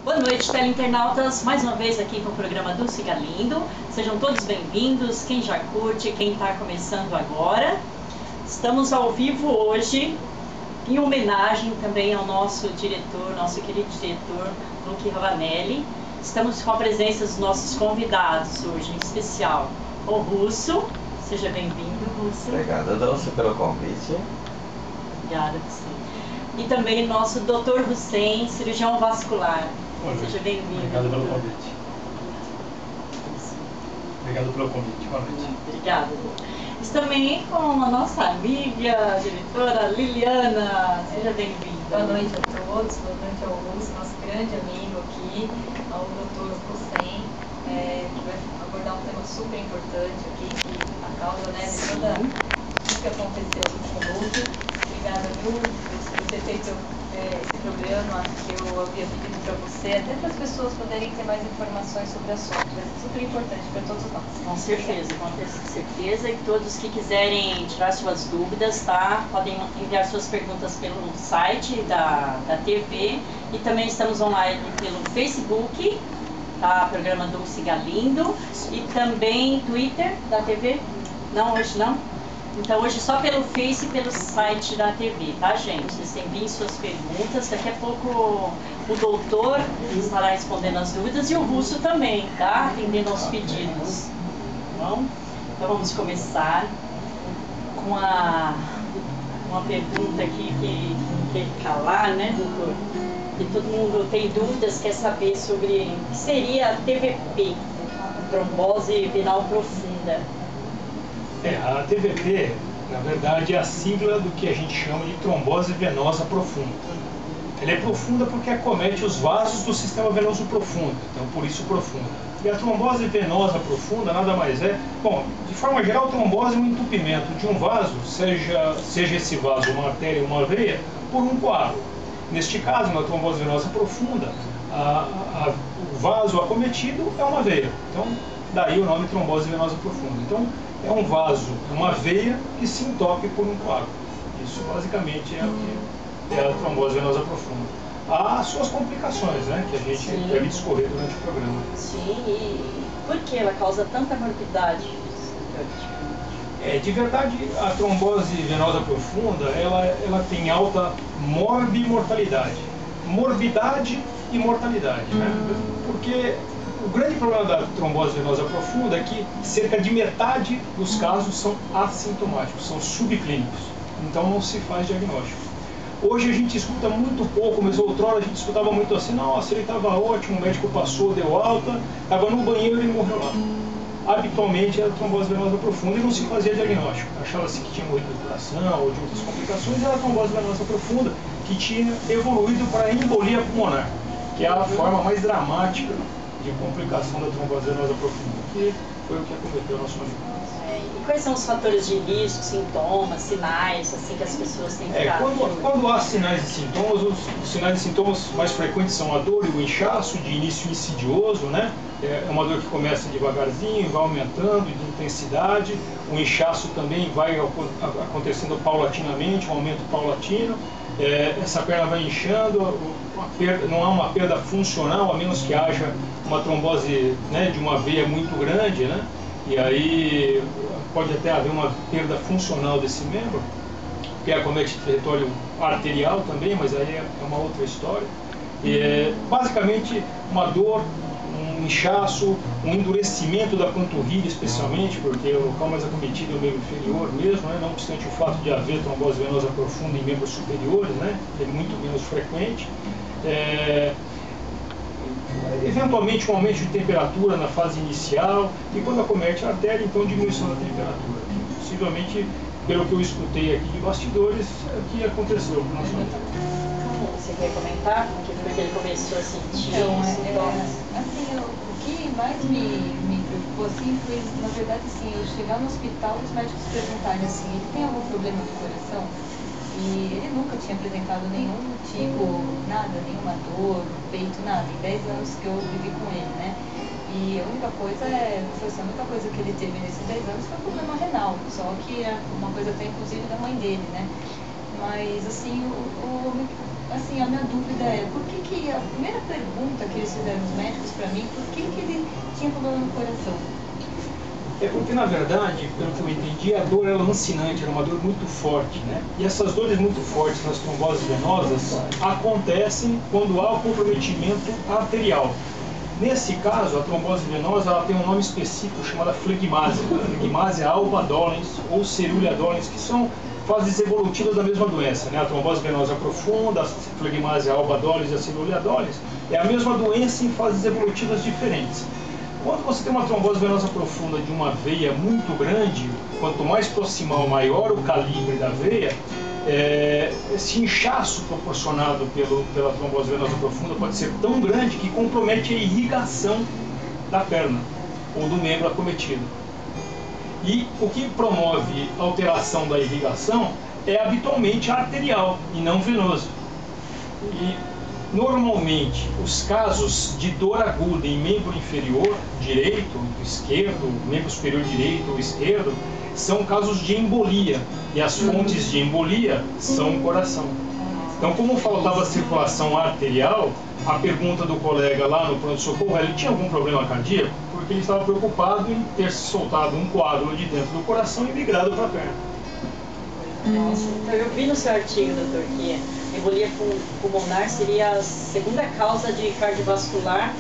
Boa noite, teleinternautas, mais uma vez aqui com o programa Dulce Galindo. Sejam todos bem-vindos, quem já curte, quem está começando agora. Estamos ao vivo hoje, em homenagem também ao nosso diretor, nosso querido diretor, Luque Ravanelli. Estamos com a presença dos nossos convidados hoje, em especial o Russo. Seja bem-vindo, Russo. Obrigado, Dulce, pelo convite. Obrigada a você. E também nosso Dr. Hussein, cirurgião vascular. Seja bem-vindo. Obrigado pelo convite. Obrigado pelo convite. Boa noite. Obrigada. Estamos também com a nossa amiga, diretora Liliana. Seja bem-vinda. Boa noite a todos, boa noite ao Russo, nosso grande amigo aqui, ao Dr. Hussein, que vai abordar um tema super importante aqui, que a causa, né, de toda tudo que aconteceu com o Luque. Obrigada, viu, por ter feito esse programa que eu havia pedido para você, até para as pessoas poderem ter mais informações sobre o assunto. Vai ser super importante para todos nós. Com certeza, com certeza. E todos que quiserem tirar suas dúvidas, tá? Podem enviar suas perguntas pelo site da TV. E também estamos online pelo Facebook, tá? Programa Dulce Galindo. E também Twitter da TV. Não, hoje não. Então hoje só pelo Face e pelo site da TV, tá, gente? Vocês enviem suas perguntas, daqui a pouco o doutor estará respondendo as dúvidas e o Russo também, tá? Atendendo aos pedidos. Bom, então vamos começar com uma pergunta aqui que não quer calar, né, doutor? Que todo mundo tem dúvidas, quer saber sobre o que seria a TVP, trombose venal profunda. A TVP, na verdade, é a sigla do que a gente chama de trombose venosa profunda. Ela é profunda porque acomete os vasos do sistema venoso profundo, então por isso profunda. E a trombose venosa profunda nada mais é, bom, de forma geral, trombose é um entupimento de um vaso, seja esse vaso uma artéria ou uma veia, por um coágulo. Neste caso, na trombose venosa profunda, o vaso acometido é uma veia, então daí o nome trombose venosa profunda. Então, é um vaso, é uma veia que se entope por um coágulo. Isso basicamente é o que é a trombose venosa profunda. Há suas complicações, né, que a gente deve discorrer durante o programa. Sim, e por que ela causa tanta morbidade? De verdade, a trombose venosa profunda, ela tem alta morbimortalidade. Morbidade e mortalidade, né? Porque o grande problema da trombose venosa profunda é que cerca de metade dos casos são assintomáticos, são subclínicos, então não se faz diagnóstico. Hoje a gente escuta muito pouco, mas outrora a gente escutava muito assim: nossa, ele estava ótimo, o médico passou, deu alta, estava no banheiro e morreu lá. Habitualmente era trombose venosa profunda e não se fazia diagnóstico. Achava-se que tinha morrido do coração ou de outras complicações, era a trombose venosa profunda que tinha evoluído para a embolia pulmonar, que é a forma mais dramática de complicação da trombose venosa profunda, que foi o que acometeu o nosso amigo. E quais são os fatores de risco, sintomas, sinais, assim, que as pessoas têm que ficar? Quando há sinais e sintomas, os sinais e sintomas mais frequentes são a dor e o inchaço, de início insidioso, né? É uma dor que começa devagarzinho, vai aumentando de intensidade. O inchaço também vai acontecendo paulatinamente, um aumento paulatino. Essa perna vai inchando, não há uma perda funcional, a menos que haja uma trombose, né, de uma veia muito grande, né? E aí pode até haver uma perda funcional desse membro, que acomete território arterial também, mas aí é uma outra história. Basicamente uma dor, um inchaço, um endurecimento da panturrilha especialmente, porque o local mais acometido é o membro inferior mesmo, né? Não obstante o fato de haver trombose venosa profunda em membros superiores, né? É muito menos frequente. Eventualmente um aumento de temperatura na fase inicial, e quando acomete a artéria, então diminuição da temperatura. Possivelmente, pelo que eu escutei aqui de bastidores, é o que aconteceu com o nosso amigo. Você quer comentar como que foi que ele começou a sentir os sintomas? Assim, o que mais me preocupou assim foi, na verdade, assim, eu chegar no hospital e os médicos perguntarem assim: ele tem algum problema do coração? E ele nunca tinha apresentado nenhum tipo, nada, nenhuma dor no peito, nada, em 10 anos que eu vivi com ele, né? E a única coisa a única coisa que ele teve nesses 10 anos foi um problema renal, só que é uma coisa até inclusive da mãe dele, né? Mas assim, assim, a minha dúvida é, por que a primeira pergunta que eles fizeram os médicos para mim, por que ele tinha problema no coração? É porque, na verdade, pelo que eu entendi, a dor era lancinante, era uma dor muito forte, né? E essas dores muito fortes nas tromboses venosas acontecem quando há o comprometimento arterial. Nesse caso, a trombose venosa ela tem um nome específico chamado flegmásia. Flegmásia alba dolens ou cerúlea dolens, que são fases evolutivas da mesma doença, né? A trombose venosa profunda, a flegmásia alba dolens e a cerúlea dolens é a mesma doença em fases evolutivas diferentes. Quando você tem uma trombose venosa profunda de uma veia muito grande, quanto mais proximal, maior o calibre da veia, esse inchaço proporcionado pela trombose venosa profunda pode ser tão grande que compromete a irrigação da perna ou do membro acometido. E o que promove a alteração da irrigação é habitualmente arterial e não venoso. E normalmente, os casos de dor aguda em membro inferior direito, esquerdo, membro superior direito ou esquerdo, são casos de embolia. E as fontes de embolia são o coração. Então, como faltava circulação arterial, a pergunta do colega lá no pronto-socorro, ele tinha algum problema cardíaco? Porque ele estava preocupado em ter se soltado um coágulo de dentro do coração e migrado para a perna. Nossa, então eu vi no seu artigo, doutor, que embolia pulmonar seria a segunda causa de cardiovascular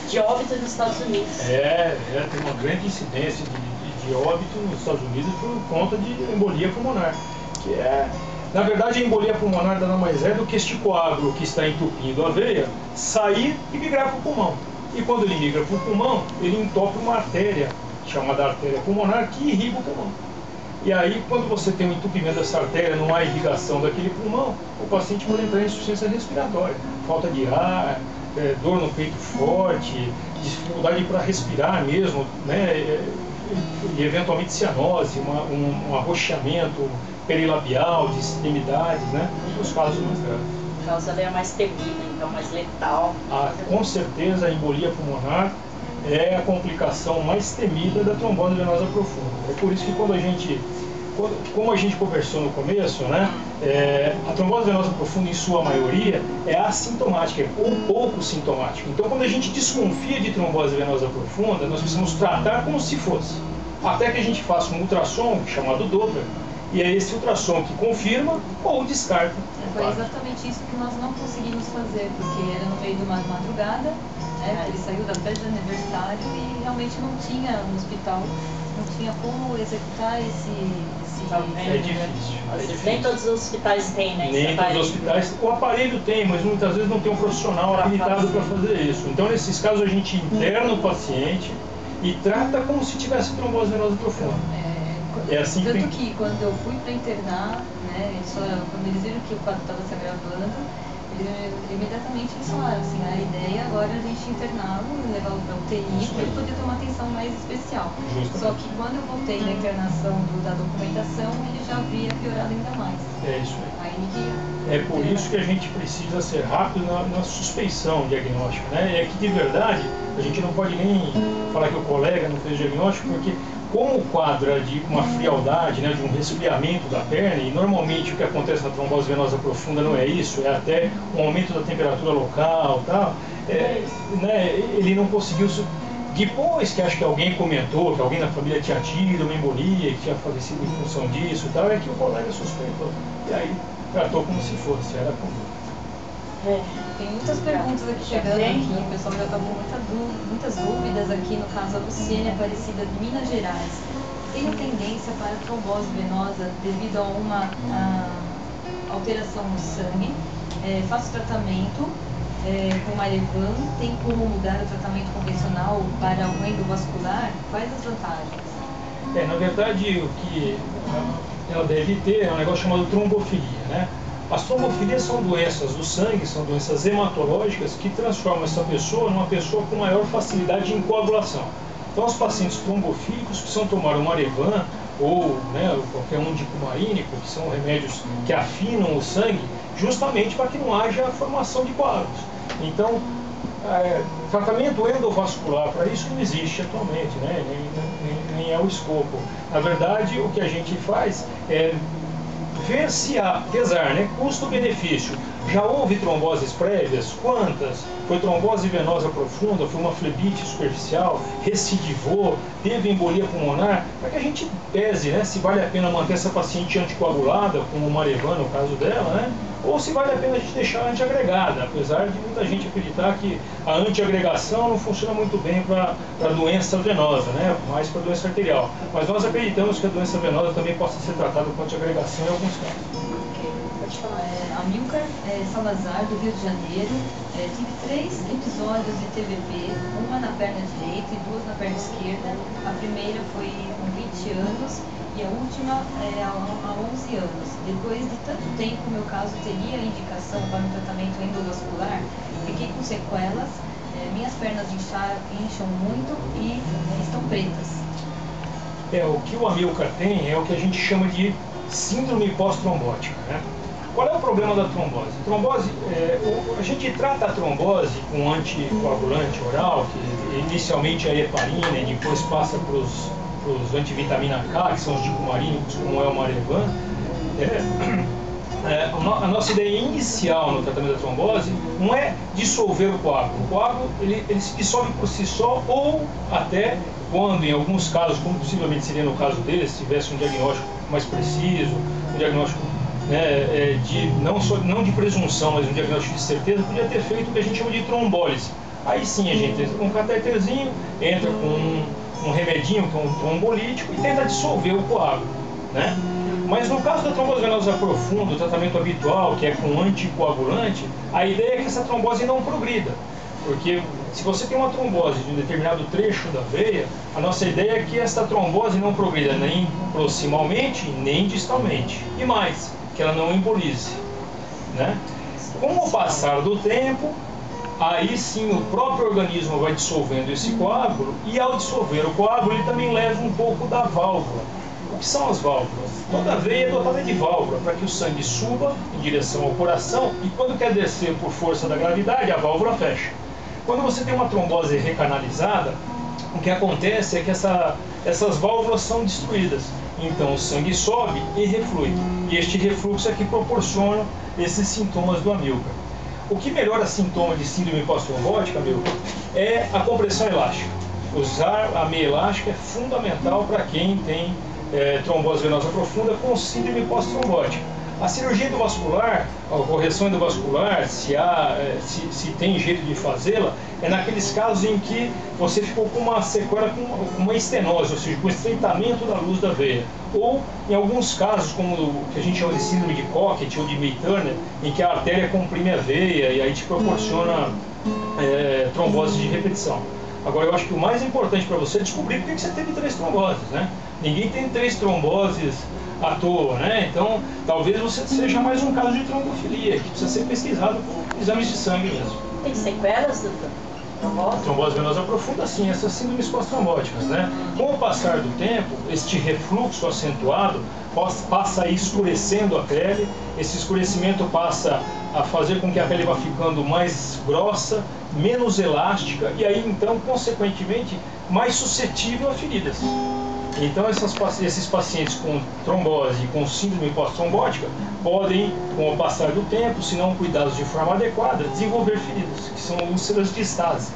de óbito nos Estados Unidos. Tem uma grande incidência de óbito nos Estados Unidos por conta de embolia pulmonar. Na verdade, a embolia pulmonar nada mais é do que este coágulo que está entupindo a veia sair e migrar para o pulmão. E quando ele migra para o pulmão, ele entope uma artéria, chamada artéria pulmonar, que irriga o pulmão. E aí, quando você tem um entupimento dessa artéria, não há irrigação daquele pulmão, o paciente pode entrar em insuficiência respiratória, falta de ar, dor no peito forte, dificuldade para respirar mesmo, né? E eventualmente cianose, um arroxeamento perilabial, de extremidades, né? Os casos mais graves. A causa é mais temida, então mais letal. Com certeza a embolia pulmonar é a complicação mais temida da trombose venosa profunda. É por isso que como a gente conversou no começo, né, a trombose venosa profunda, em sua maioria, é assintomática, ou pouco sintomática. Então, quando a gente desconfia de trombose venosa profunda, nós precisamos tratar como se fosse. Até que a gente faça um ultrassom, chamado Doppler, e é esse ultrassom que confirma ou descarta. Foi exatamente isso que nós não conseguimos fazer, porque era no meio de uma madrugada, né, ele saiu da festa de aniversário e realmente não tinha no hospital, não tinha como executar esse É difícil. Nem todos os hospitais têm, né? Nem todos os hospitais. O aparelho tem, mas muitas vezes não tem um profissional habilitado para fazer isso. Então, nesses casos, a gente interna o paciente e trata como se tivesse trombose venosa profunda. É assim tanto que quando eu fui para internar, né, quando eles viram que o quadro estava se agravando, imediatamente eles falaram assim, a ideia agora é a gente interná-lo, levá-lo para UTI, para ele poder ter uma atenção mais especial. Justamente. Só que quando eu voltei na internação da documentação, ele já havia piorado ainda mais. É isso aí. É por isso que a gente precisa ser rápido na suspeição diagnóstica, né? É que, de verdade, a gente não pode nem falar que o colega não fez diagnóstico, porque como o quadro é de uma frialdade, né, de um resfriamento da perna, e normalmente o que acontece na trombose venosa profunda não é isso, é até um aumento da temperatura local, tal, né, ele não conseguiu. Depois que acho que alguém comentou que alguém na família tinha tido uma embolia, que tinha falecido em função disso e tal, é que o colega suspeitou. E aí tratou como se fosse, era comum. Tem muitas perguntas aqui chegando aqui, o pessoal já está com muitas dúvidas aqui, no caso a Luciene Aparecida de Minas Gerais. Tenho tendência para trombose venosa devido a uma alteração no sangue, faço tratamento com Marevan, tem como mudar o tratamento convencional para o endovascular? Quais as vantagens? Na verdade, o que ela deve ter é um negócio chamado trombofilia, né? As trombofilias são doenças do sangue, são doenças hematológicas que transformam essa pessoa numa pessoa com maior facilidade em coagulação. Então, os pacientes trombofílicos precisam tomar o Marevan ou qualquer um dicumarínico, que são remédios que afinam o sangue, justamente para que não haja a formação de coágulos. Então, tratamento endovascular para isso não existe atualmente, né? Nem é o escopo. Na verdade, o que a gente faz é ver se há, pesar, né, custo-benefício Já houve tromboses prévias? Quantas? Foi trombose venosa profunda? Foi uma flebite superficial? Recidivou? Teve embolia pulmonar? Para que a gente pese, né, se vale a pena manter essa paciente anticoagulada, como o Marevan no caso dela, né? Ou se vale a pena a gente deixar ela antiagregada, apesar de muita gente acreditar que a antiagregação não funciona muito bem para a doença venosa, né? Mais para a doença arterial. Mas nós acreditamos que a doença venosa também possa ser tratada com antiagregação em alguns casos. Amilcar Salazar, do Rio de Janeiro, tive 3 episódios de TVP, uma na perna direita e 2 na perna esquerda. A primeira foi com 20 anos e a última há 11 anos. Depois de tanto tempo, meu caso teria indicação para um tratamento endovascular, fiquei com sequelas, minhas pernas incham muito e estão pretas. O que o Amilcar tem é o que a gente chama de síndrome pós-trombótica, né? Qual é o problema da trombose? A gente trata a trombose com anticoagulante oral, que inicialmente é a heparina e depois passa para os antivitamina K, que são os dicumarínicos, como é o Marevan. A nossa ideia inicial no tratamento da trombose não é dissolver o coágulo. O coágulo ele se dissolve por si só, ou até quando, em alguns casos, como possivelmente seria no caso dele, se tivesse um diagnóstico mais preciso, um diagnóstico não de presunção, mas um diagnóstico de certeza, podia ter feito o que a gente chama de trombólise. Aí sim a gente entra com um catéterzinho, entra com um remedinho, que é um trombolítico, e tenta dissolver o coágulo, né? Mas no caso da trombose venosa profunda, o tratamento habitual, que é com anticoagulante, a ideia é que essa trombose não progrida. Porque se você tem uma trombose de um determinado trecho da veia, a nossa ideia é que essa trombose não progrida nem proximalmente, nem distalmente. E mais, que ela não embolize, né? Com o passar do tempo, aí sim o próprio organismo vai dissolvendo esse coágulo, e ao dissolver o coágulo ele também leva um pouco da válvula. O que são as válvulas? Toda veia é dotada de válvula para que o sangue suba em direção ao coração, e quando quer descer por força da gravidade, a válvula fecha. Quando você tem uma trombose recanalizada, o que acontece é que essas válvulas são destruídas. Então o sangue sobe e reflui. E este refluxo é que proporciona esses sintomas do Amilcar. O que melhora sintoma de síndrome pós-trombótica, Amilcar, é a compressão elástica. Usar a meia elástica é fundamental para quem tem trombose venosa profunda com síndrome pós-trombótica. A cirurgia endovascular, a correção endovascular, se tem jeito de fazê-la, é naqueles casos em que você ficou com uma sequela, com uma estenose, ou seja, com estreitamento da luz da veia. Ou, em alguns casos, como o que a gente chama de síndrome de Cockett ou de May-Turner, em que a artéria comprime a veia e aí te proporciona trombose de repetição. Agora, eu acho que o mais importante para você é descobrir por que você teve 3 tromboses, né? Ninguém tem 3 tromboses à toa, né? Então, talvez você seja mais um caso de trombofilia, que precisa ser pesquisado com exames de sangue mesmo. Tem sequelas, doutor? Trombose? Trombose venosa profunda, sim, essas síndromes pós-trombóticas, né? Com o passar do tempo, este refluxo acentuado passa a ir escurecendo a pele, esse escurecimento passa a fazer com que a pele vá ficando mais grossa, menos elástica e aí, então, consequentemente, mais suscetível a feridas. Então, esses pacientes com trombose e com síndrome pós-trombótica podem, com o passar do tempo, se não cuidados de forma adequada, desenvolver feridas, que são úlceras de estase.